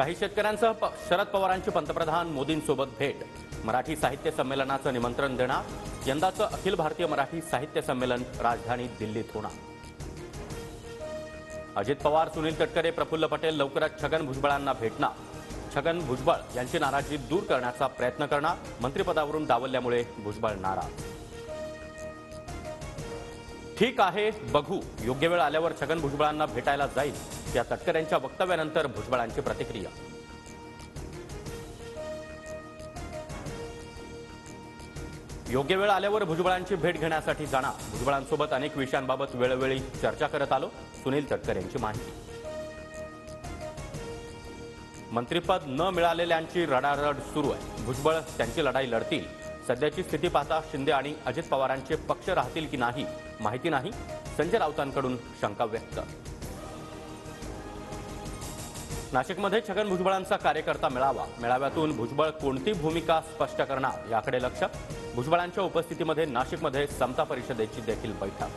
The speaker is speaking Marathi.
काही शेतकऱ्यांसह शरद पवारांची पंतप्रधान मोदींसोबत भेट. मराठी साहित्य संमेलनाचं निमंत्रण देणार. यंदाचं अखिल भारतीय मराठी साहित्य संमेलन राजधानी दिल्लीत होणार. अजित पवार, सुनील तटकरे, प्रफुल्ल पटेल लवकरच छगन भुजबळांना भेटणार. छगन भुजबळ यांची नाराजी दूर करण्याचा प्रयत्न करणार. मंत्रिपदावरून डावलल्यामुळे भुजबळ नाराज. ठीक आहे, बघू. योग्य वेळ आल्यावर छगन भुजबळांना भेटायला जाईल. या तटकरेंच्या वक्तव्यानंतर भुजबळांची प्रतिक्रिया. योग्य वेळ आल्यावर भुजबळांची भेट घेण्यासाठी जाणार. भुजबळांसोबत अनेक विषयांबाबत वेळोवेळी चर्चा करत आलो. सुनील तटकरे यांची माहिती. मंत्रिपद न मिळालेल्यांची रडारड सुरू आहे. भुजबळ त्यांची लढाई लढतील. सध्याची स्थिती पाहता शिंदे आणि अजित पवारांचे पक्ष राहतील की नाही माहिती नाही. संजय राऊतांकडून शंका व्यक्त. नाशिकमध्ये छगन भुजबळांचा कार्यकर्ता मेळावा. मेळाव्यातून भुजबळ कोणती भूमिका स्पष्ट करणार याकडे लक्ष. भुजबळांच्या उपस्थितीमध्ये नाशिकमध्ये समता परिषदेची देखील बैठक.